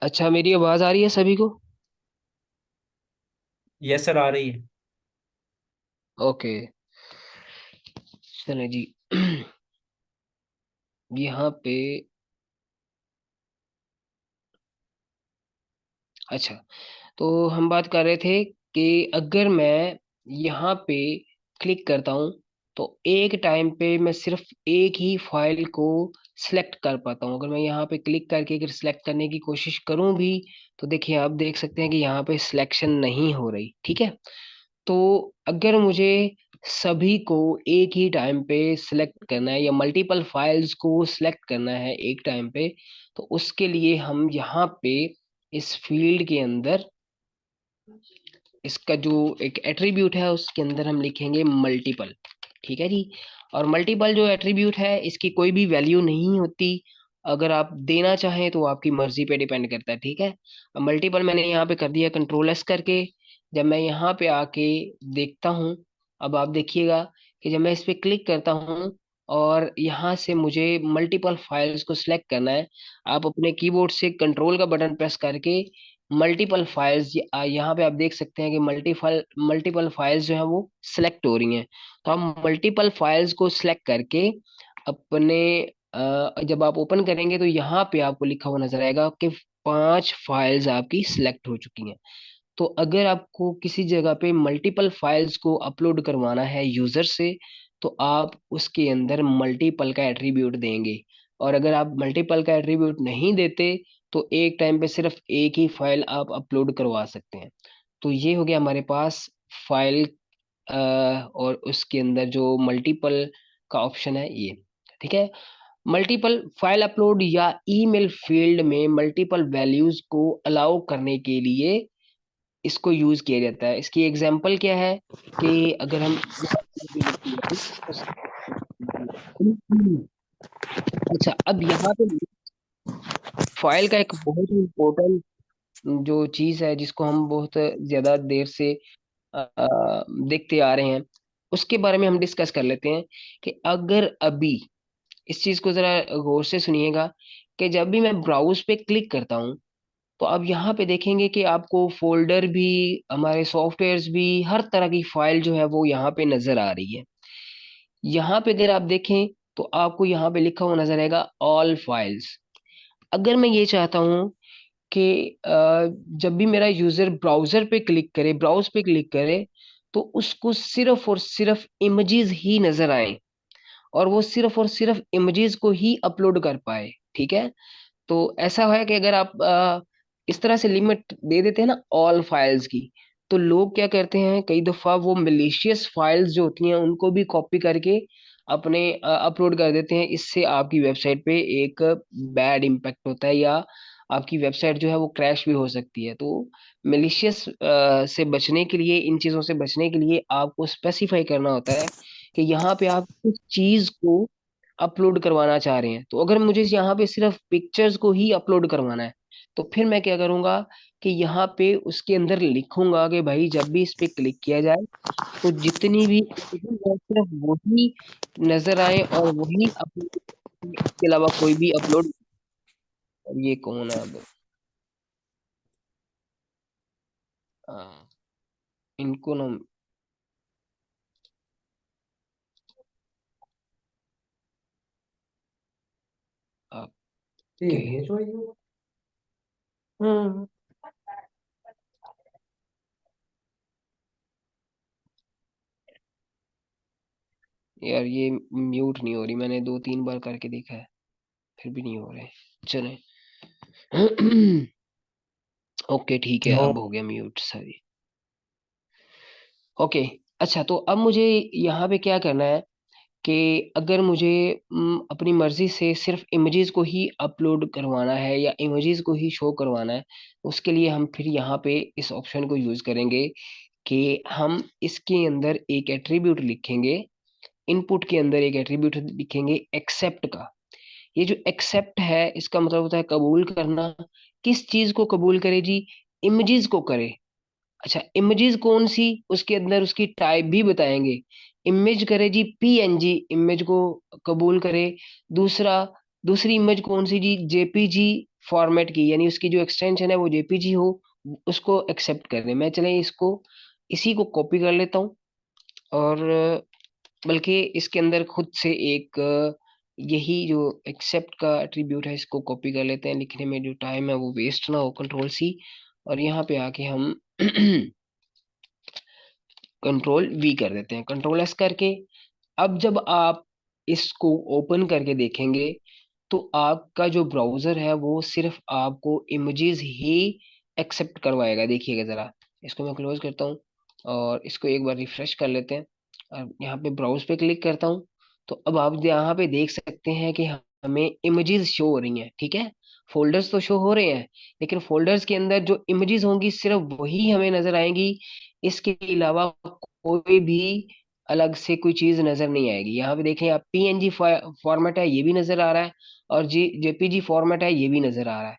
अच्छा, मेरी आवाज आ रही है सभी को? यस सर, आ रही है। ओके। चले जी। यहाँ पे। अच्छा, तो हम बात कर रहे थे कि अगर मैं यहाँ पे क्लिक करता हूँ तो एक टाइम पे मैं सिर्फ एक ही फाइल को सिलेक्ट कर पाता हूँ। अगर मैं यहाँ पे क्लिक करके अगर सिलेक्ट करने की कोशिश करूँ भी तो देखिए आप देख सकते हैं कि यहाँ पे सिलेक्शन नहीं हो रही। ठीक है। तो अगर मुझे सभी को एक ही टाइम पे सिलेक्ट करना है या मल्टीपल फाइल्स को सिलेक्ट करना है एक टाइम पे, तो उसके लिए हम यहाँ पे इस फील्ड के अंदर इसका जो एक एट्रीब्यूट है उसके अंदर हम लिखेंगे मल्टीपल। ठीक है जी। और मल्टीपल जो एट्रीब्यूट है इसकी कोई भी वैल्यू नहीं होती। अगर आप देना चाहें तो आपकी मर्जी पे डिपेंड करता है। ठीक है। अब मल्टीपल मैंने यहाँ पे कर दिया कंट्रोल एस करके। जब मैं यहाँ पे आके देखता हूँ, अब आप देखिएगा कि जब मैं इस पे क्लिक करता हूँ और यहाँ से मुझे मल्टीपल फाइल्स को सिलेक्ट करना है, आप अपने कीबोर्ड से कंट्रोल का बटन प्रेस करके मल्टीपल फाइल्स यहाँ पे आप देख सकते हैं कि मल्टीपल फाइल्स जो है वो सिलेक्ट हो रही हैं। तो हम मल्टीपल फाइल्स को सिलेक्ट करके अपने जब आप ओपन करेंगे तो यहाँ पे आपको लिखा हुआ नजर आएगा कि 5 फाइल्स आपकी सिलेक्ट हो चुकी हैं। तो अगर आपको किसी जगह पे मल्टीपल फाइल्स को अपलोड करवाना है यूजर से, तो आप उसके अंदर मल्टीपल का एट्रीब्यूट देंगे। और अगर आप मल्टीपल का एट्रीब्यूट नहीं देते तो एक टाइम पे सिर्फ एक ही फाइल आप अपलोड करवा सकते हैं। तो ये हो गया हमारे पास फाइल, और उसके अंदर जो मल्टीपल का ऑप्शन है ये। ठीक है। मल्टीपल फाइल अपलोड या ईमेल फील्ड में मल्टीपल वैल्यूज को अलाउ करने के लिए इसको यूज किया जाता है। इसकी एग्जांपल क्या है कि अगर हम अच्छा, अब यहाँ पे फाइल का एक बहुत ही इम्पोर्टेंट जो चीज है जिसको हम बहुत ज्यादा देर से देखते आ रहे हैं, उसके बारे में हम डिस्कस कर लेते हैं। कि अगर अभी इस चीज को जरा गौर से सुनिएगा कि जब भी मैं ब्राउज पे क्लिक करता हूँ तो अब यहाँ पे देखेंगे कि आपको फोल्डर भी, हमारे सॉफ्टवेयर्स भी, हर तरह की फाइल जो है वो यहाँ पे नजर आ रही है। यहाँ पे अगर आप देखें तो आपको यहाँ पे लिखा हुआ नजर आएगा ऑल फाइल्स। अगर मैं ये चाहता हूँ कि जब भी मेरा यूजर ब्राउजर पे क्लिक करे, ब्राउज पे क्लिक करे, तो उसको सिर्फ और सिर्फ इमेजेस ही नजर आए और वो सिर्फ और सिर्फ इमेजेस को ही अपलोड कर पाए। ठीक है। तो ऐसा है कि अगर आप इस तरह से लिमिट दे देते हैं ना ऑल फाइल्स की, तो लोग क्या करते हैं, कई दफा वो मिलीशियस फाइल्स जो होती हैं उनको भी कॉपी करके अपने अपलोड कर देते हैं। इससे आपकी वेबसाइट पे एक बैड इम्पैक्ट होता है या आपकी वेबसाइट जो है वो क्रैश भी हो सकती है। तो मिलीशियस से बचने के लिए, इन चीजों से बचने के लिए आपको स्पेसिफाई करना होता है कि यहाँ पे आप किस चीज को अपलोड करवाना चाह रहे हैं। तो अगर मुझे यहाँ पे सिर्फ पिक्चर्स को ही अपलोड करवाना है तो फिर मैं क्या करूंगा कि यहाँ पे उसके अंदर लिखूंगा कि भाई जब भी इस पे क्लिक किया जाए तो जितनी भी images हैं, सिर्फ वही नजर आए और वही अपलोड, इसके अलावा कोई भी अपलोड। ये कौन है अब? हाँ, इनको ना आपके। ठीक है जो ये। हम्म। यार ये म्यूट नहीं हो रही, मैंने 2-3 बार करके देखा है फिर भी नहीं हो रहे। चले। ओके ठीक है, नो। अब हो गया म्यूट सही। ओके। अच्छा, तो अब मुझे यहाँ पे क्या करना है कि अगर मुझे अपनी मर्जी से सिर्फ इमेजेस को ही अपलोड करवाना है या इमेजेस को ही शो करवाना है, उसके लिए हम फिर यहाँ पे इस ऑप्शन को यूज करेंगे कि हम इसके अंदर एक एट्रीब्यूट लिखेंगे। इनपुट के अंदर एक एट्रीब्यूट लिखेंगे एक्सेप्ट का। ये जो एक्सेप्ट है इसका मतलब होता है कबूल करना। किस चीज को कबूल करे जी? इमेजेस को करे। अच्छा, इमेजेस कौन सी, उसके अंदर उसकी टाइप भी बताएंगे। इमेज करे जी पीएनजी, इमेज को कबूल करे। दूसरा, दूसरी इमेज कौन सी जी? जेपीजी फॉर्मेट की, यानी उसकी जो एक्सटेंशन है वो जेपीजी हो, उसको एक्सेप्ट कर रहे हैं। मैं चले इसको इसी को कॉपी कर लेता हूँ, और बल्कि इसके अंदर खुद से एक यही जो एक्सेप्ट का एट्रीब्यूट है इसको कॉपी कर लेते हैं। लिखने में जो टाइम है वो वेस्ट ना हो, कंट्रोल सी, और यहाँ पे आके हम कंट्रोल वी कर देते हैं, कंट्रोल एस करके। अब जब आप इसको ओपन करके देखेंगे तो आपका जो ब्राउजर है वो सिर्फ आपको इमेजेस ही एक्सेप्ट करवाएगा। देखिएगा जरा, इसको मैं क्लोज करता हूँ और इसको एक बार रिफ्रेश कर लेते हैं, और यहाँ पे ब्राउज पे क्लिक करता हूँ। तो अब आप यहाँ पे देख सकते हैं कि हमें इमेजेस शो हो रही हैं, ठीक है। फोल्डर्स तो शो हो रहे हैं, लेकिन फोल्डर्स के अंदर जो इमेजेस होंगी सिर्फ वही हमें नजर आएंगी। इसके अलावा कोई भी अलग से कोई चीज नजर नहीं आएगी। यहाँ पे देखें आप, पीएनजी फॉर्मेट है ये भी नजर आ रहा है, और जेपीजी फॉर्मेट है ये भी नजर आ रहा है।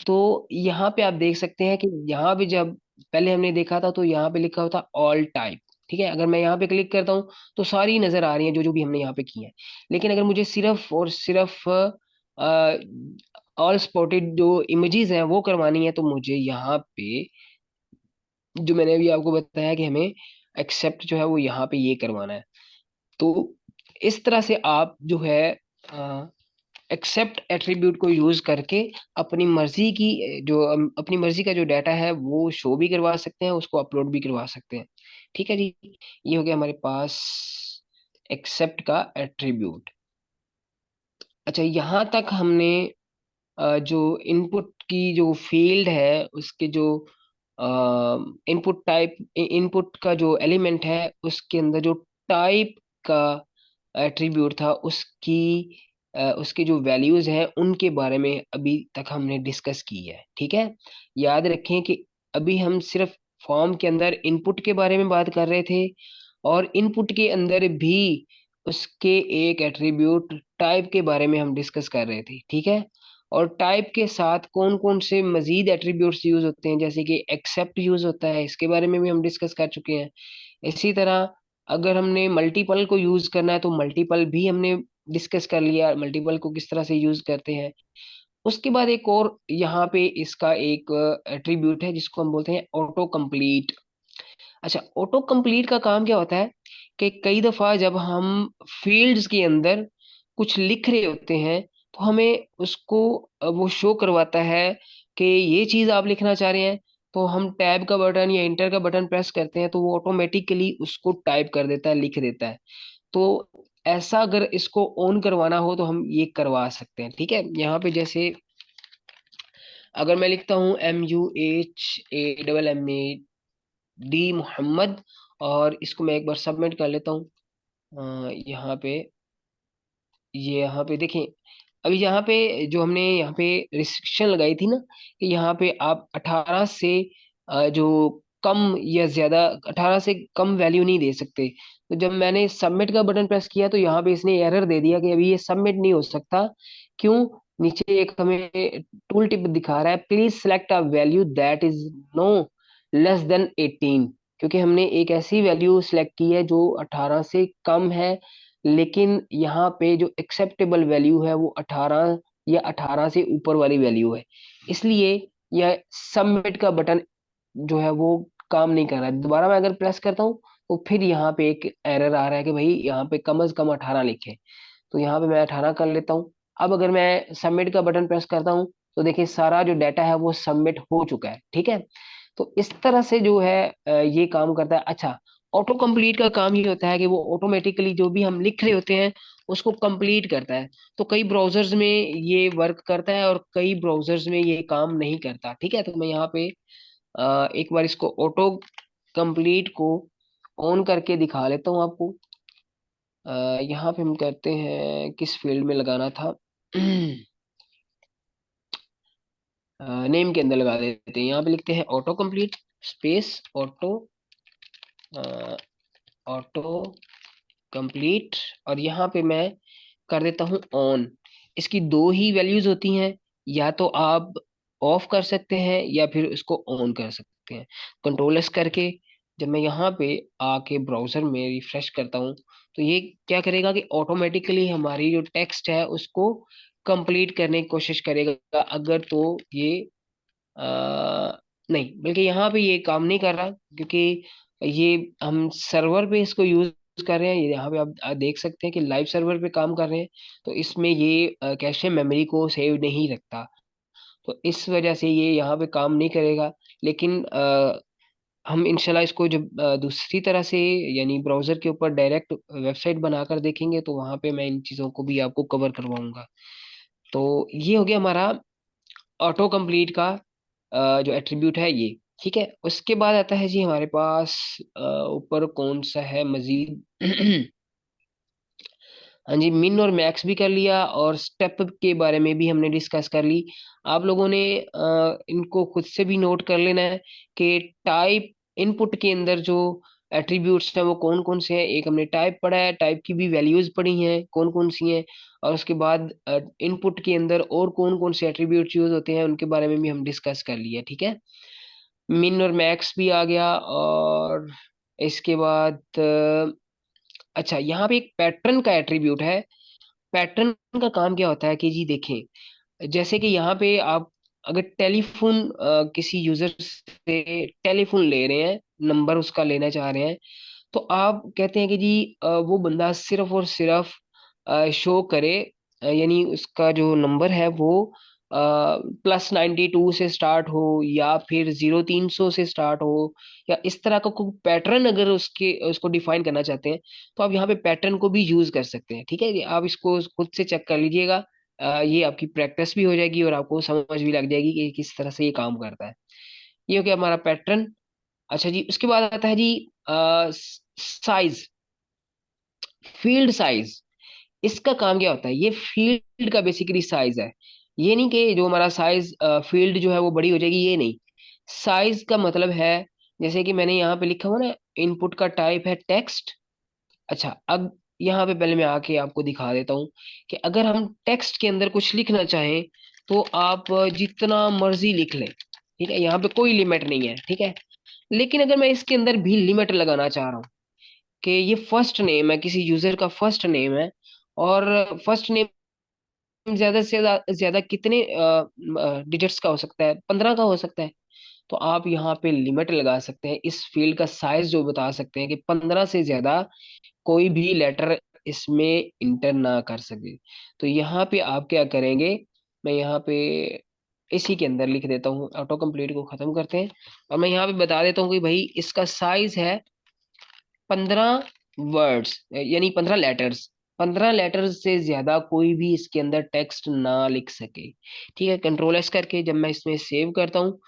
तो यहाँ पे आप देख सकते हैं कि यहाँ पे जब पहले हमने देखा था तो यहाँ पे लिखा होता ऑल टाइप, ठीक है। अगर मैं यहाँ पे क्लिक करता हूँ तो सारी नजर आ रही हैं जो जो भी हमने यहाँ पे की है। लेकिन अगर मुझे सिर्फ और सिर्फ ऑल स्पॉटेड जो इमेजेस हैं वो करवानी है, तो मुझे यहाँ पे जो मैंने अभी आपको बताया कि हमें एक्सेप्ट जो है वो यहाँ पे ये करवाना है। तो इस तरह से आप जो है एक्सेप्ट एट्रीब्यूट को यूज करके अपनी मर्जी की अपनी मर्जी का जो डाटा है वो शो भी करवा सकते हैं, उसको अपलोड भी करवा सकते हैं। ठीक है जी, ये हो गया हमारे पास एक्सेप्ट का एट्रीब्यूट। अच्छा, यहाँ तक हमने जो इनपुट की जो फील्ड है उसके जो इनपुट टाइप, इनपुट का जो एलिमेंट है उसके अंदर जो टाइप का एट्रीब्यूट था उसकी उसके जो वैल्यूज हैं उनके बारे में अभी तक हमने डिस्कस की है, ठीक है। याद रखें कि अभी हम सिर्फ फॉर्म के अंदर इनपुट के बारे में बात कर रहे थे, और इनपुट के अंदर भी उसके एक एट्रीब्यूट टाइप के बारे में हम डिस्कस कर रहे थे, ठीक है। और टाइप के साथ कौन कौन से मजीद एट्रीब्यूट्स यूज होते हैं, जैसे कि एक्सेप्ट यूज होता है, इसके बारे में भी हम डिस्कस कर चुके हैं। इसी तरह अगर हमने मल्टीपल को यूज करना है तो मल्टीपल भी हमने डिस्कस कर लिया, मल्टीपल को किस तरह से यूज करते हैं। उसके बाद एक और यहाँ पे इसका एक एट्रीब्यूट है जिसको हम बोलते हैं ऑटो कंप्लीट। अच्छा, ऑटो कंप्लीट का काम क्या होता है कि कई दफा जब हम फील्ड्स के अंदर कुछ लिख रहे होते हैं तो हमें उसको वो शो करवाता है कि ये चीज आप लिखना चाह रहे हैं, तो हम टैब का बटन या इंटर का बटन प्रेस करते हैं तो वो ऑटोमेटिकली उसको टाइप कर देता है, लिख देता है। तो ऐसा अगर इसको ऑन करवाना हो तो हम ये करवा सकते हैं, ठीक है। यहाँ पे जैसे अगर मैं लिखता हूँ MUHAMAD मोहम्मद, और इसको मैं एक बार सबमिट कर लेता हूँ। यहाँ पे, ये यहाँ पे देखें, अभी यहाँ पे जो हमने यहाँ पे रिस्ट्रिक्शन लगाई थी ना कि यहाँ पे आप 18 से जो कम या ज्यादा, 18 से कम वैल्यू नहीं दे सकते। तो जब मैंने सबमिट का बटन प्रेस किया तो यहाँ पे इसने एरर दे दिया कि अभी ये सबमिट नहीं हो सकता। क्यों? नीचे एक हमें टूल टिप दिखा रहा है, please select a value that is no less than 18। क्योंकि हमने एक ऐसी वैल्यू सेलेक्ट की है जो 18 से कम है, लेकिन यहाँ पे जो एक्सेप्टेबल वैल्यू है वो 18 या 18 से ऊपर वाली वैल्यू है। इसलिए यह सबमिट का बटन जो है वो काम नहीं कर रहा है। दोबारा मैं अगर प्रेस करता हूँ तो फिर यहाँ पे एक एरर आ रहा है कि भाई यहाँ पे कम से कम 18 लिखे। तो यहाँ पे मैं 18 कर लेता हूँ। अब अगर मैं सबमिट का बटन प्रेस करता हूँ तो देखिए सारा जो डाटा है वो सबमिट हो चुका है, ठीक है। तो इस तरह से जो है ये काम करता है। अच्छा, ऑटो कंप्लीट का काम ये होता है कि वो ऑटोमेटिकली जो भी हम लिख रहे होते हैं उसको कंप्लीट करता है। तो कई ब्राउजर्स में ये वर्क करता है और कई ब्राउजर्स में ये काम नहीं करता, ठीक है। तो मैं यहाँ पे एक बार इसको ऑटो कंप्लीट को ऑन करके दिखा लेता हूँ आपको। यहाँ पे हम कहते हैं किस फील्ड में लगाना था, नेम के अंदर लगा देते हैं। यहाँ पे लिखते हैं auto complete space auto complete, और यहाँ पे मैं कर देता हूँ ऑन। इसकी दो ही वैल्यूज होती हैं, या तो आप ऑफ कर सकते हैं या फिर इसको ऑन कर सकते हैं। कंट्रोल एस करके जब मैं यहाँ पे आके ब्राउजर में रिफ्रेश करता हूँ तो ये क्या करेगा कि ऑटोमेटिकली हमारी जो टेक्स्ट है उसको कंप्लीट करने की कोशिश करेगा, अगर तो ये नहीं, बल्कि यहाँ पे ये काम नहीं कर रहा, क्योंकि ये हम सर्वर पे इसको यूज कर रहे हैं। यहाँ पे आप देख सकते हैं कि लाइव सर्वर पे काम कर रहे हैं, तो इसमें ये कैशे मेमोरी को सेव नहीं रखता, तो इस वजह से ये यहाँ पे काम नहीं करेगा। लेकिन हम इंशाल्लाह इसको जब दूसरी तरह से, यानी ब्राउजर के ऊपर डायरेक्ट वेबसाइट बनाकर देखेंगे, तो वहां पे मैं इन चीजों को भी आपको कवर करवाऊंगा। तो ये हो गया हमारा ऑटो कंप्लीट का जो एट्रीब्यूट है ये। ठीक है, उसके बाद आता है जी हमारे पास ऊपर कौन सा है मजीद। हाँ जी, मिन और मैक्स भी कर लिया, और स्टेप के बारे में भी हमने डिस्कस कर ली। आप लोगों ने इनको खुद से भी नोट कर लेना है कि टाइप इनपुट के अंदर जो एट्रीब्यूट्स हैं वो कौन कौन से हैं। एक हमने टाइप पढ़ा है, टाइप की भी वैल्यूज पढ़ी हैं कौन कौन सी हैं, और उसके बाद इनपुट के अंदर और कौन कौन से एट्रीब्यूट्स यूज होते हैं उनके बारे में भी हम डिस्कस कर लिया। ठीक है, मिन और मैक्स भी आ गया। और इसके बाद अच्छा, यहाँ पे एक पैटर्न का एट्रीब्यूट है। पैटर्न का काम क्या होता है कि जी देखें, जैसे कि यहाँ पे आप अगर टेलीफोन किसी यूजर से टेलीफोन ले रहे हैं, नंबर उसका लेना चाह रहे हैं, तो आप कहते हैं कि जी वो बंदा सिर्फ और सिर्फ शो करे, यानी उसका जो नंबर है वो +92 से स्टार्ट हो, या फिर 0300 से स्टार्ट हो, या इस तरह का कोई पैटर्न अगर उसके उसको डिफाइन करना चाहते हैं, तो आप यहाँ पे पैटर्न को भी यूज कर सकते हैं। ठीक है, ये आप इसको खुद से चेक कर लीजिएगा। ये आपकी प्रैक्टिस भी हो जाएगी और आपको समझ भी लग जाएगी कि किस तरह से ये काम करता है। ये हो गया हमारा पैटर्न। अच्छा जी, उसके बाद आता है जी साइज, फील्ड साइज। इसका काम क्या होता है, ये फील्ड का बेसिकली साइज है। ये नहीं कि जो हमारा साइज फील्ड जो है वो बड़ी हो जाएगी, ये नहीं। साइज का मतलब है, जैसे कि मैंने यहाँ पे लिखा हुआ ना, इनपुट का टाइप है टेक्स्ट। अच्छा, अब यहाँ पे पहले मैं आके आपको दिखा देता हूँ कि अगर हम टेक्स्ट के अंदर कुछ लिखना चाहें, तो आप जितना मर्जी लिख लें। ठीक है, यहाँ पे कोई लिमिट नहीं है। ठीक है, लेकिन अगर मैं इसके अंदर भी लिमिट लगाना चाह रहा हूँ कि ये फर्स्ट नेम है, किसी यूजर का फर्स्ट नेम है, और फर्स्ट नेम ज्यादा से ज्यादा कितने डिजिट्स का हो सकता है, 15 का हो सकता है, तो आप यहाँ पे लिमिट लगा सकते हैं, इस फील्ड का साइज जो बता सकते हैं कि 15 से ज्यादा कोई भी लेटर इसमें इंटर ना कर सके। तो यहाँ पे आप क्या करेंगे, मैं यहाँ पे इसी के अंदर लिख देता हूँ, ऑटो कंप्लीट को खत्म करते हैं, और मैं यहाँ पे बता देता हूँ कि भाई इसका साइज है 15 वर्ड्स, यानी 15 लेटर्स। 15 लेटर्स से ज्यादा कोई भी इसके अंदर टेक्स्ट ना लिख सके। ठीक है, कंट्रोल S करके जब मैं इसमें सेव करता हूँ,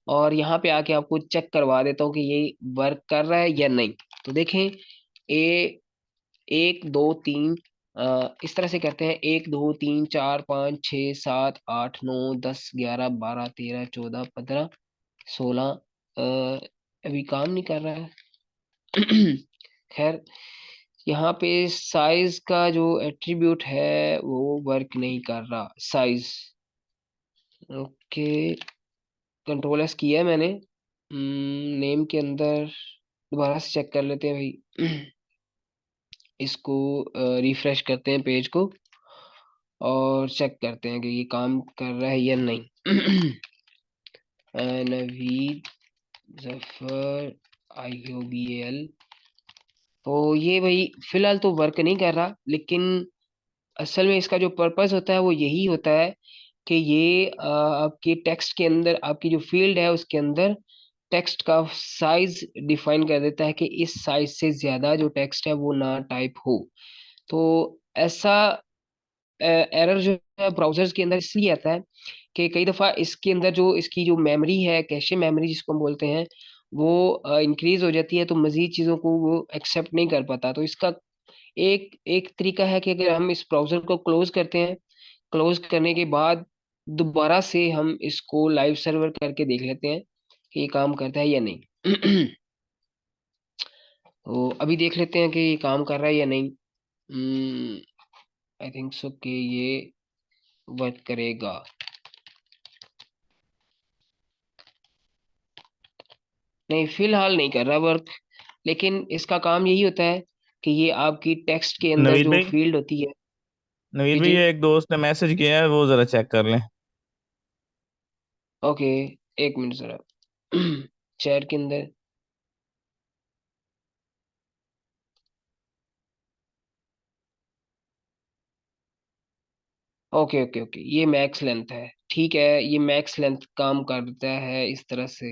और यहाँ पे आके आपको चेक करवा देता हूँ कि ये वर्क कर रहा है या नहीं। तो देखें, ए 1 2 3, इस तरह से करते हैं, 1 2 3 4 5 6 7 8 9 10 11 12 13 14 15 16। अभी काम नहीं कर रहा है। खैर, यहाँ पे साइज का जो एट्रीब्यूट है वो वर्क नहीं कर रहा, साइज। ओके, कंट्रोल S किया है मैंने। नेम के अंदर दोबारा से चेक कर लेते हैं भाई। इसको रिफ्रेश करते हैं पेज को, और चेक करते हैं कि ये काम कर रहा है या नहीं। नवीद जफर IOBAL, तो ये भाई फिलहाल तो वर्क नहीं कर रहा, लेकिन असल में इसका जो पर्पस होता है वो यही होता है कि ये आपके टेक्स्ट के अंदर, आपकी जो फील्ड है उसके अंदर टेक्स्ट का साइज डिफाइन कर देता है कि इस साइज से ज्यादा जो टेक्स्ट है वो ना टाइप हो। तो ऐसा एरर जो है ब्राउजर्स के अंदर इसलिए आता है कि कई दफा इसके अंदर जो इसकी जो मेमोरी है, कैशे मेमोरी जिसको हम बोलते हैं, वो इंक्रीज हो जाती है, तो मजीद चीजों को वो एक्सेप्ट नहीं कर पाता। तो इसका एक एक तरीका है कि अगर हम इस ब्राउजर को क्लोज करते हैं, क्लोज करने के बाद दोबारा से हम इसको लाइव सर्वर करके देख लेते हैं कि ये काम करता है या नहीं। तो अभी देख लेते हैं कि ये काम कर रहा है या नहीं। आई थिंक सो कि ये वर्क करेगा। नहीं, फिलहाल नहीं कर रहा वर्क, लेकिन इसका काम यही होता है कि ये आपकी टेक्स्ट के अंदर नवीद जो भाई, फील्ड होती है। नवीर जी भाई, जी। ये एक दोस्त ने मैसेज किया है, वो जरा चेक कर लें। ओके, एक मिनट जरा। चैट के अंदर। ओके ओके ओके, ये मैक्स लेंथ है, ठीक है, ये मैक्स लेंथ काम करता है इस तरह से।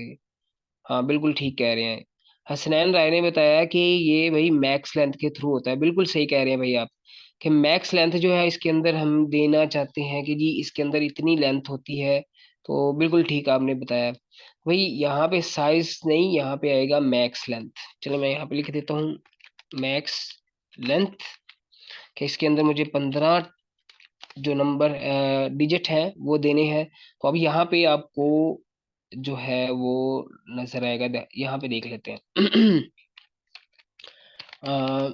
हाँ बिल्कुल ठीक कह रहे हैं। हसनैन राय ने बताया कि ये भाई मैक्स लेंथ के थ्रू होता है, बिल्कुल सही कह रहे हैं भाई आप, कि मैक्स लेंथ जो है इसके अंदर हम देना चाहते हैं कि जी इसके अंदर इतनी लेंथ होती है। तो बिल्कुल ठीक आपने बताया भाई। यहाँ पे साइज नहीं, यहाँ पे आएगा मैक्स लेंथ। चलो मैं यहाँ पे लिख देता हूँ मैक्स लेंथ, कि इसके अंदर मुझे 15 जो नंबर डिजिट है वो देने हैं। तो अब यहाँ पे आपको जो है वो नजर आएगा, यहाँ पे देख लेते हैं। अ,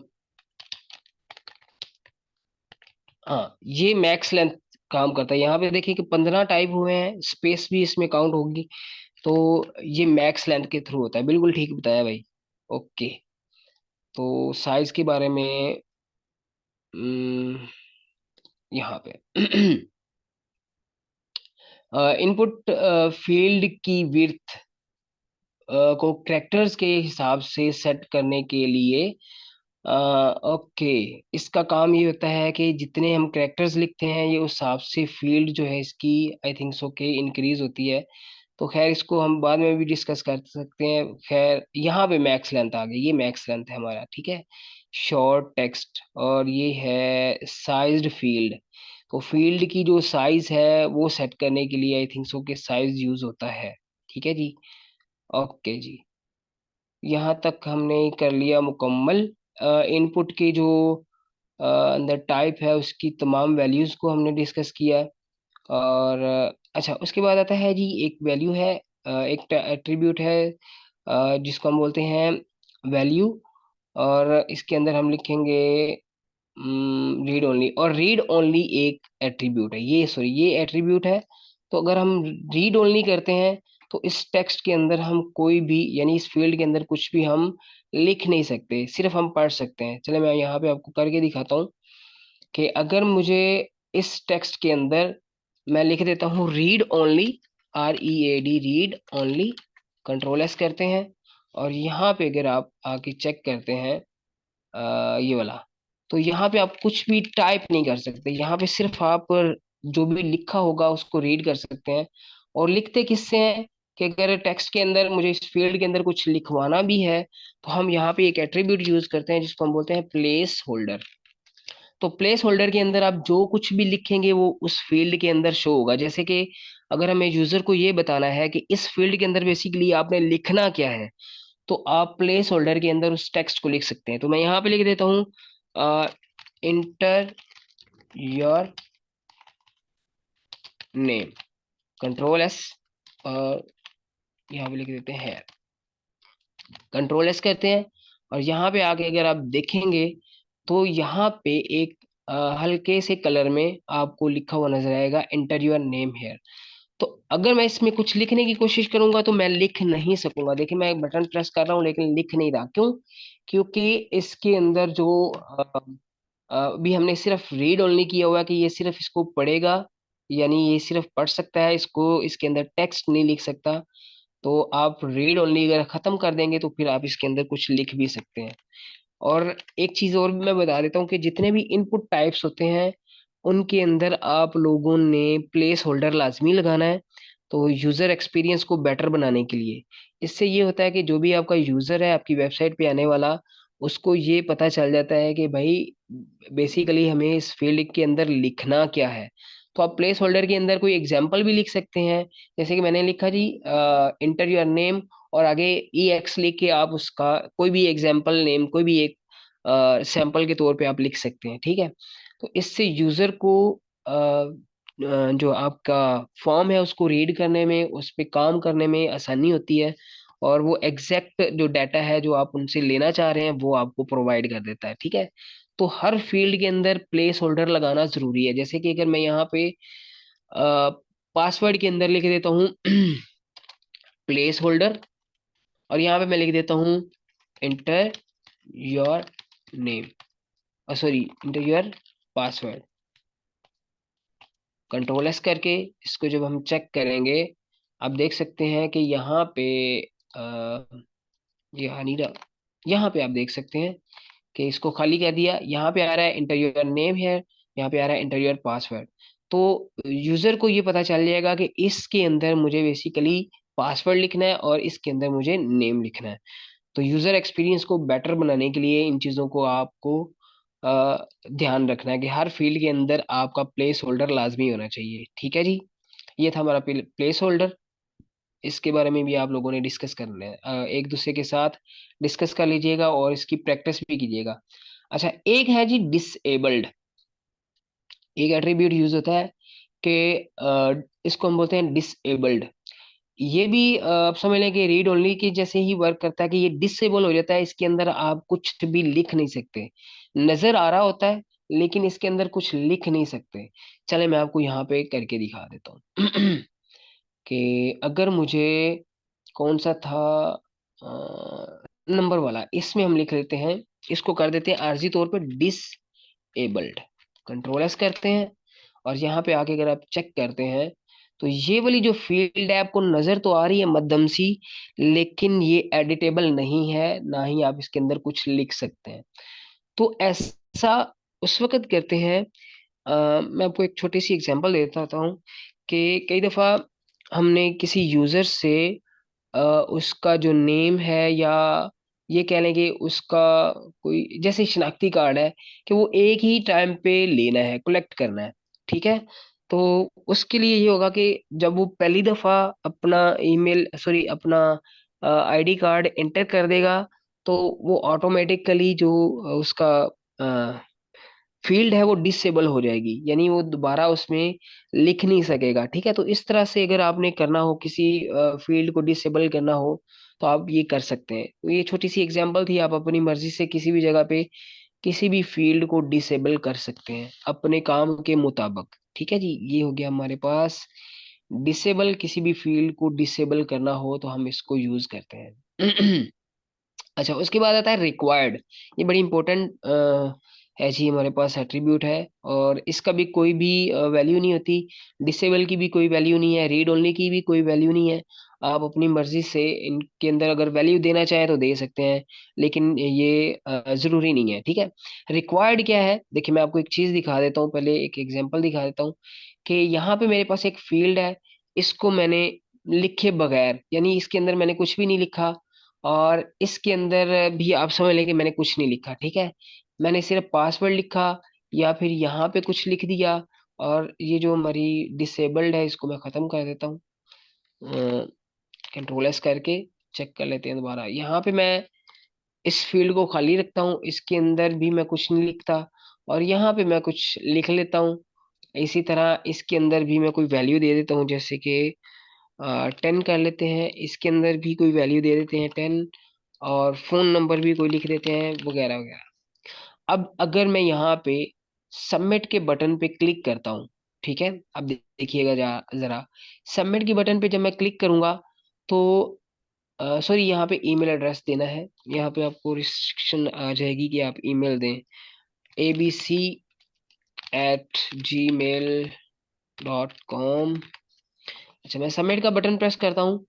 हाँ, ये मैक्स लेंथ काम करता है। यहाँ पे देखिए कि 15 टाइप हुए हैं, स्पेस भी इसमें काउंट होगी। तो ये मैक्स लेंथ के थ्रू होता है, बिल्कुल ठीक बताया भाई। ओके, तो साइज के बारे में यहाँ पे इनपुट फील्ड की विड्थ को कैरेक्टर्स के हिसाब से सेट करने के लिए ओके, इसका काम ये होता है कि जितने हम कैरेक्टर्स लिखते हैं ये उस हिसाब से फील्ड जो है इसकी आई थिंक सो के इंक्रीज होती है। तो खैर इसको हम बाद में भी डिस्कस कर सकते हैं। खैर यहाँ पे मैक्स लेंथ आ गई, ये मैक्स लेंथ है हमारा, ठीक है। शॉर्ट टेक्स्ट, और ये है साइज्ड फील्ड। तो फील्ड की जो साइज है वो सेट करने के लिए आई थिंक सो के साइज यूज होता है, ठीक है जी। ओके जी, यहाँ तक हमने कर लिया मुकम्मल। इनपुट की जो अंदर टाइप है उसकी तमाम वैल्यूज को हमने डिस्कस किया। और अच्छा, उसके बाद आता है जी एक वैल्यू है, एक एट्रीब्यूट है जिसको हम बोलते हैं वैल्यू। और इसके अंदर हम लिखेंगे रीड ओनली, और रीड ओनली एक एट्रीब्यूट है ये, सॉरी ये एट्रीब्यूट है। तो अगर हम रीड ओनली करते हैं तो इस टेक्स्ट के अंदर हम कोई भी, यानी इस फील्ड के अंदर कुछ भी हम लिख नहीं सकते, सिर्फ हम पढ़ सकते हैं। चले मैं यहाँ पे आपको करके दिखाता हूँ कि अगर मुझे इस टेक्स्ट के अंदर मैं लिख देता हूँ read only, READ, read only, control S करते हैं, और यहाँ पे अगर आप आके चेक करते हैं ये वाला, तो यहाँ पे आप कुछ भी टाइप नहीं कर सकते। यहाँ पे सिर्फ आप जो भी लिखा होगा उसको रीड कर सकते हैं। और लिखते किससे हैं कि अगर टेक्स्ट के अंदर मुझे इस फील्ड के अंदर कुछ लिखवाना भी है तो हम यहाँ पे एक एट्रीब्यूट यूज करते हैं जिसको हम बोलते हैं प्लेस होल्डर। तो प्लेस होल्डर के अंदर आप जो कुछ भी लिखेंगे वो उस फील्ड के अंदर शो होगा। जैसे कि अगर हमें यूजर को ये बताना है कि इस फील्ड के अंदर बेसिकली आपने लिखना क्या है, तो आप प्लेस होल्डर के अंदर उस टेक्स्ट को लिख सकते हैं। तो मैं यहाँ पे लिख देता हूँ inter your name, control S, और यहाँ पे लिख देते हैं, कंट्रोल एस करते हैं। और यहाँ पे आके अगर आप देखेंगे तो यहाँ पे एक हल्के से कलर में आपको लिखा हुआ नजर आएगा इंटर योर नेम हेयर। तो अगर मैं इसमें कुछ लिखने की कोशिश करूंगा तो मैं लिख नहीं सकूंगा। देखिए मैं एक बटन प्रेस कर रहा हूँ लेकिन लिख नहीं रहा, क्यों? क्योंकि इसके अंदर जो अभी हमने सिर्फ रीड ओनली किया हुआ है कि ये सिर्फ इसको पढ़ेगा, यानी ये सिर्फ पढ़ सकता है, इसको इसके अंदर टेक्स्ट नहीं लिख सकता। तो आप रीड ओनली अगर खत्म कर देंगे तो फिर आप इसके अंदर कुछ लिख भी सकते हैं। और एक चीज और भी मैं बता देता हूँ कि जितने भी इनपुट टाइप्स होते हैं उनके अंदर आप लोगों ने प्लेस होल्डर लाजमी लगाना है। तो यूजर एक्सपीरियंस को बेटर बनाने के लिए इससे ये होता है कि जो भी आपका यूजर है आपकी वेबसाइट पे आने वाला, उसको ये पता चल जाता है कि भाई बेसिकली हमें इस फील्ड के अंदर लिखना क्या है। तो आप प्लेस होल्डर के अंदर कोई एग्जाम्पल भी लिख सकते हैं। जैसे कि मैंने लिखा जी इंटर योर नेम, और आगे EX लिख के आप उसका कोई भी एग्जाम्पल नेम, कोई भी एक सैंपल के तौर पे आप लिख सकते हैं, ठीक है। तो इससे यूजर को जो आपका फॉर्म है उसको रीड करने में, उस पे काम करने में आसानी होती है। और वो एग्जैक्ट जो डाटा है जो आप उनसे लेना चाह रहे हैं वो आपको प्रोवाइड कर देता है, ठीक है। तो हर फील्ड के अंदर प्लेस होल्डर लगाना जरूरी है। जैसे कि अगर मैं यहाँ पे पासवर्ड के अंदर लिख देता हूँ प्लेस होल्डर, और यहाँ पे मैं लिख देता हूँ inter your name, sorry inter your password, control S करके इसको जब हम चेक करेंगे, आप देख सकते हैं कि यहाँ पे आ, ये हानिरा, यहाँ पे आप देख सकते हैं कि इसको खाली कर दिया। यहाँ पे आ रहा है इंटर योर नेम है, यहाँ पे आ रहा है इंटर योर पासवर्ड। तो यूजर को ये पता चल जाएगा कि इसके अंदर मुझे बेसिकली पासवर्ड लिखना है और इसके अंदर मुझे नेम लिखना है। तो यूजर एक्सपीरियंस को बेटर बनाने के लिए इन चीजों को आपको ध्यान रखना है कि हर फील्ड के अंदर आपका प्लेस होल्डर लाजमी होना चाहिए। ठीक है जी, ये था हमारा प्लेस होल्डर। इसके बारे में भी आप लोगों ने डिस्कस करना है, एक दूसरे के साथ डिस्कस कर लीजिएगा और इसकी प्रैक्टिस भी कीजिएगा। अच्छा, एक है जी डिसेबल्ड। एक एट्रीब्यूट यूज होता है कि इसको हम बोलते हैं डिसेबल्ड। ये भी आप समझ लें कि रीड ओनली की जैसे ही वर्क करता है कि ये डिसेबल हो जाता है, इसके अंदर आप कुछ भी लिख नहीं सकते। नजर आ रहा होता है लेकिन इसके अंदर कुछ लिख नहीं सकते। चले मैं आपको यहाँ पे करके दिखा देता हूँ कि अगर मुझे कौन सा था, नंबर वाला, इसमें हम लिख लेते हैं, इसको कर देते हैं आरजी तौर पर डिसेबल्ड। कंट्रोल एस करते हैं और यहाँ पे आके अगर आप चेक करते हैं तो ये वाली जो फील्ड है आपको नजर तो आ रही है मध्यम सी, लेकिन ये एडिटेबल नहीं है, ना ही आप इसके अंदर कुछ लिख सकते हैं। तो ऐसा उस वक्त करते हैं, मैं आपको एक छोटी सी एग्जांपल देता हूँ कि कई दफा हमने किसी यूजर से उसका जो नेम है, या ये कह लें कि उसका कोई जैसे शिनाख्ती कार्ड है, कि वो एक ही टाइम पे लेना है, कलेक्ट करना है। ठीक है, तो उसके लिए ये होगा कि जब वो पहली दफा अपना ईमेल सॉरी अपना आईडी कार्ड एंटर कर देगा, तो वो ऑटोमेटिकली जो उसका फील्ड है वो डिसेबल हो जाएगी, यानी वो दोबारा उसमें लिख नहीं सकेगा। ठीक है, तो इस तरह से अगर आपने करना हो, किसी फील्ड को डिसेबल करना हो, तो आप ये कर सकते हैं। तो ये छोटी सी एग्जांपल थी, आप अपनी मर्जी से किसी भी जगह पे किसी भी फील्ड को डिसेबल कर सकते हैं अपने काम के मुताबिक। ठीक है जी, ये हो गया हमारे पास डिसेबल। किसी भी फील्ड को डिसेबल करना हो तो हम इसको यूज करते हैं। अच्छा, उसके बाद आता है रिक्वायर्ड। ये बड़ी इंपॉर्टेंट है जी, हमारे पास एट्रीब्यूट है और इसका भी कोई भी वैल्यू नहीं होती। डिसेबल की भी कोई वैल्यू नहीं है, रीड ओनली की भी कोई वैल्यू नहीं है। आप अपनी मर्जी से इनके अंदर अगर वैल्यू देना चाहें तो दे सकते हैं, लेकिन ये जरूरी नहीं है। ठीक है, रिक्वायर्ड क्या है, देखिए मैं आपको एक चीज दिखा देता हूँ, पहले एक एग्जांपल दिखा देता हूँ कि यहाँ पे मेरे पास एक फील्ड है, इसको मैंने लिखे बगैर, यानी इसके अंदर मैंने कुछ भी नहीं लिखा और इसके अंदर भी आप समझ लें कि मैंने कुछ नहीं लिखा। ठीक है, मैंने सिर्फ पासवर्ड लिखा या फिर यहाँ पे कुछ लिख दिया। और ये जो हमारी डिसेबल्ड है इसको मैं खत्म कर देता हूँ, कंट्रोल एस करके चेक कर लेते हैं दोबारा। यहाँ पे मैं इस फील्ड को खाली रखता हूँ, इसके अंदर भी मैं कुछ नहीं लिखता और यहाँ पे मैं कुछ लिख लेता हूँ। इसी तरह इसके अंदर भी मैं कोई वैल्यू दे देता हूँ, जैसे कि 10 कर लेते हैं, इसके अंदर भी कोई वैल्यू दे देते हैं 10, और फोन नंबर भी कोई लिख देते हैं वगैरह वगैरह। अब अगर मैं यहाँ पे सबमिट के बटन पे क्लिक करता हूँ, ठीक है, अब देखिएगा जरा सबमिट के बटन पे जब मैं क्लिक करूंगा तो सॉरी यहाँ पे ईमेल एड्रेस देना है। यहाँ पे आपको रिस्ट्रिक्शन आ जाएगी कि आप ईमेल दें abc@gmail.com। अच्छा, मैं सबमिट का बटन प्रेस करता हूँ।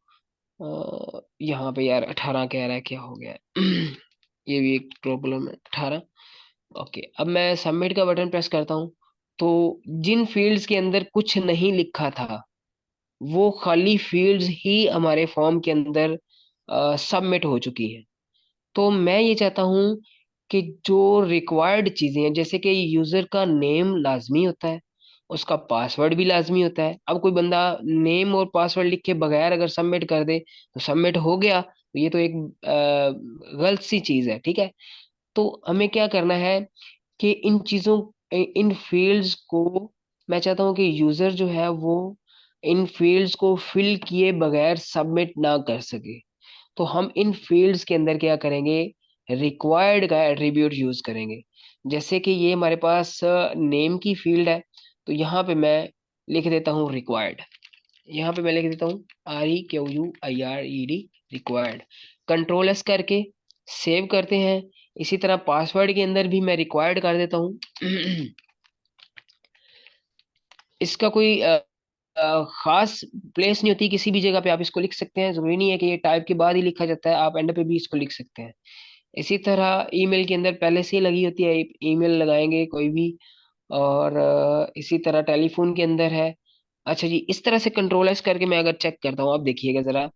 यहाँ पे यार 18 कह रहा है, क्या हो गया है? ये भी एक प्रॉब्लम है, 18। ओके, अब मैं सबमिट का बटन प्रेस करता हूँ तो जिन फील्ड्स के अंदर कुछ नहीं लिखा था वो खाली फील्ड्स ही हमारे फॉर्म के अंदर सबमिट हो चुकी हैं। तो मैं ये चाहता हूँ कि जो रिक्वायर्ड चीजें हैं, जैसे कि यूजर का नेम लाजमी होता है, उसका पासवर्ड भी लाजमी होता है। अब कोई बंदा नेम और पासवर्ड लिख के बगैर अगर सबमिट कर दे तो सबमिट हो गया, तो ये तो एक गलत सी चीज है। ठीक है, तो हमें क्या करना है कि इन चीजों इन फील्ड्स को, मैं चाहता हूँ कि यूजर जो है वो इन फील्ड्स को फिल किए बगैर सबमिट ना कर सके। तो हम इन फील्ड्स के अंदर क्या करेंगे, रिक्वायर्ड का एट्रीब्यूट यूज करेंगे। जैसे कि ये हमारे पास नेम की फील्ड है, तो यहाँ पे मैं लिख देता हूँ रिक्वायर्ड। यहाँ पे मैं लिख देता हूँ REQUIRED, रिक्वायर्ड। कंट्रोल एस करके सेव करते हैं। इसी तरह पासवर्ड के अंदर भी मैं रिक्वायर्ड कर देता हूँ। इसका कोई खास प्लेस नहीं होती, किसी भी जगह पे आप इसको लिख सकते हैं, जरूरी नहीं है कि ये टाइप के बाद ही लिखा जाता है, आप एंड पे भी इसको लिख सकते हैं। इसी तरह ईमेल के अंदर पहले से ही लगी होती है, ईमेल लगाएंगे कोई भी। और इसी तरह टेलीफोन के अंदर है। अच्छा जी, इस तरह से कंट्रोल एस करके मैं अगर चेक करता हूँ, आप देखिएगा जरा,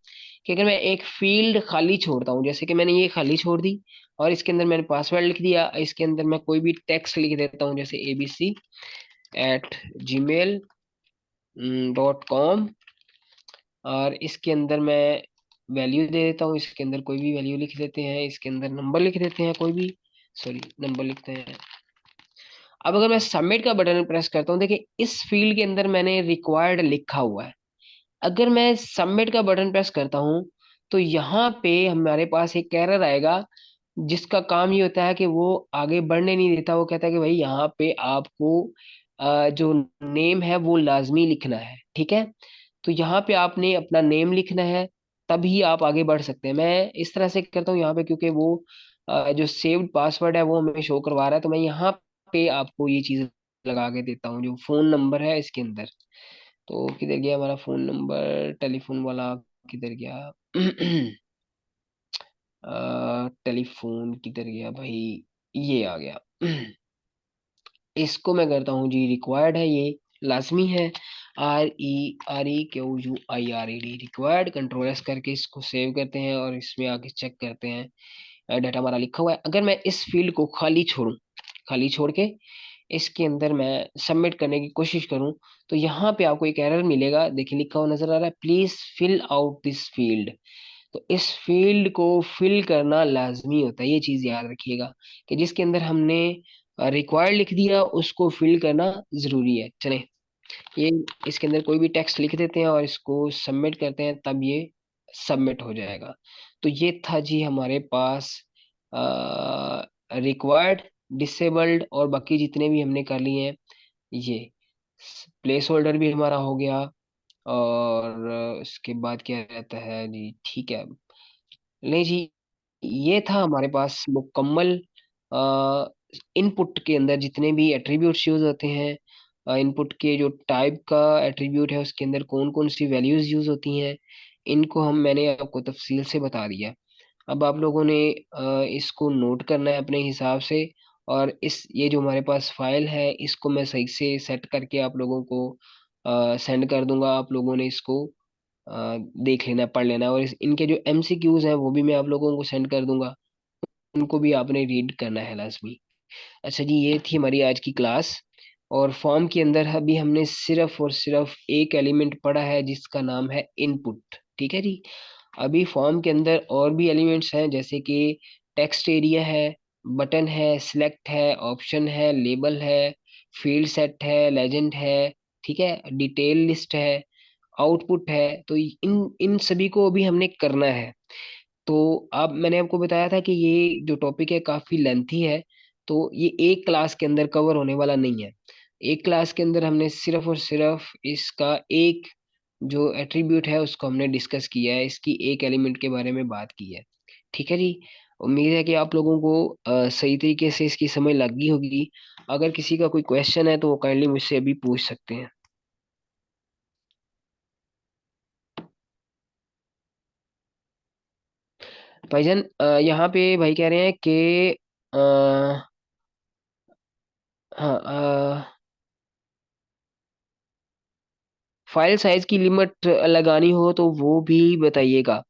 कि अगर मैं एक फील्ड खाली छोड़ता हूँ, जैसे कि मैंने ये खाली छोड़ दी और इसके अंदर मैंने पासवर्ड लिख दिया, इसके अंदर मैं कोई भी टेक्स्ट लिख देता हूँ, जैसे abc@gmail.com, और इसके अंदर मैं वैल्यू दे देता हूँ, इसके अंदर कोई भी वैल्यू लिख देते हैं, इसके अंदर नंबर लिख देते हैं कोई भी, सॉरी नंबर लिखते हैं। अब अगर मैं सबमिट का बटन प्रेस करता हूँ, देखिए इस फील्ड के अंदर मैंने रिक्वायर्ड लिखा हुआ है। अगर मैं सबमिट का बटन प्रेस करता हूँ, तो यहाँ पे हमारे पास एक एरर आएगा, जिसका काम ये होता है कि वो आगे बढ़ने नहीं देता। वो कहता है कि भाई यहाँ पे आपको जो नेम है वो लाजमी लिखना है, ठीक है। तो यहाँ पे आपने अपना नेम लिखना है, तभी आप आगे बढ़ सकते हैं। मैं इस तरह से करता हूँ यहाँ पे, क्योंकि वो जो सेव्ड पासवर्ड है वो हमें शो करवा रहा है, तो मैं यहाँ पे आपको ये चीज लगा के देता हूँ, जो फोन नंबर है इसके अंदर। तो किधर गया हमारा फोन नंबर, टेलीफोन वाला किधर गया? टेलीफोन किधर गया भाई? ये आ गया। इसको मैं करता हूँ जी, रिक्वायर्ड है ये, लाजमी है, REQUIRED, रिक्वायर्ड। कंट्रोल एस करके इसको सेव करते हैं और इसमें आके चेक करते हैं, डाटा हमारा लिखा हुआ है। अगर मैं इस फील्ड को खाली छोड़ूं, खाली छोड़ के इसके अंदर मैं सबमिट करने की कोशिश करूं, तो यहाँ पे आपको एक एरर मिलेगा, देखिए लिखा हुआ नजर आ रहा है, please fill out this field. तो इस फील्ड को फिल करना लाजमी होता है, ये चीज याद रखिएगा, कि जिसके अंदर हमने रिक्वायर्ड लिख दिया उसको फिल करना जरूरी है। चले, ये इसके अंदर कोई भी टेक्स्ट लिख देते हैं और इसको सबमिट करते हैं, तब ये सबमिट हो जाएगा। तो ये था जी हमारे पास रिक्वायर्ड, डिसेबल्ड और बाकी जितने भी हमने कर लिए हैं। ये प्लेस होल्डर भी हमारा हो गया। और इसके बाद क्या रहता है जी, ठीक है, नहीं जी, ये था हमारे पास मुकम्मल इनपुट के अंदर जितने भी एट्रीब्यूट्स यूज होते हैं, इनपुट के जो टाइप का एट्रीब्यूट है उसके अंदर कौन कौन सी वैल्यूज यूज होती हैं, इनको मैंने आपको तफसील से बता दिया। अब आप लोगों ने इसको नोट करना है अपने हिसाब से, और इस ये जो हमारे पास फाइल है इसको मैं सही से सेट करके आप लोगों को सेंड कर दूंगा। आप लोगों ने इसको देख लेना, पढ़ लेना, और इनके जो MCQs हैं वो भी मैं आप लोगों को सेंड कर दूंगा, उनको भी आपने रीड करना है लाजमी। अच्छा जी, ये थी हमारी आज की क्लास। और फॉर्म के अंदर अभी हमने सिर्फ और सिर्फ एक एलिमेंट पढ़ा है जिसका नाम है इनपुट, ठीक है जी। अभी फॉर्म के अंदर और भी एलिमेंट्स हैं, जैसे कि टेक्स्ट एरिया है, बटन है, सिलेक्ट है, ऑप्शन है, लेबल है, फील्ड सेट है, लेजेंड है, ठीक है, डिटेल लिस्ट है, आउटपुट है। तो इन इन सभी को अभी हमने करना है। तो अब मैंने आपको बताया था कि ये जो टॉपिक है काफी लेंथी है, तो ये एक क्लास के अंदर कवर होने वाला नहीं है। एक क्लास के अंदर हमने सिर्फ और सिर्फ इसका एक जो एट्रीब्यूट है उसको हमने डिस्कस किया है, इसकी एक एलिमेंट के बारे में बात की है, ठीक है जी। उम्मीद है कि आप लोगों को सही तरीके से इसकी समझ लग गई होगी। अगर किसी का कोई क्वेश्चन है तो वो काइंडली मुझसे अभी पूछ सकते हैं। भाईजान, यहाँ पे भाई कह रहे हैं कि हाँ, फाइल साइज की लिमिट लगानी हो तो वो भी बताइएगा।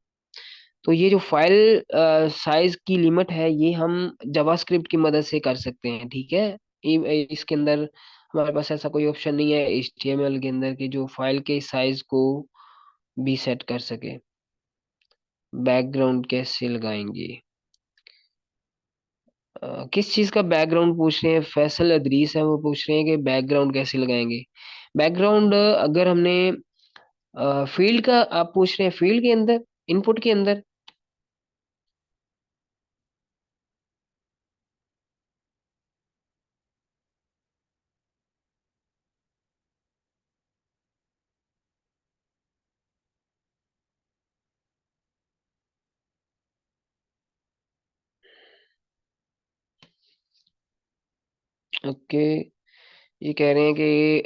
तो ये जो फाइल साइज की लिमिट है ये हम जावास्क्रिप्ट की मदद से कर सकते हैं, ठीक है। इसके अंदर हमारे पास ऐसा कोई ऑप्शन नहीं है HTML के अंदर कि जो फाइल के साइज को भी सेट कर सके। बैकग्राउंड कैसे लगाएंगे? किस चीज का बैकग्राउंड पूछ रहे हैं? फैसल अदरीस है, वो पूछ रहे हैं कि बैकग्राउंड कैसे लगाएंगे। बैकग्राउंड अगर हमने फील्ड का आप पूछ रहे हैं, फील्ड के अंदर, इनपुट के अंदर? ओके, ये कह रहे हैं कि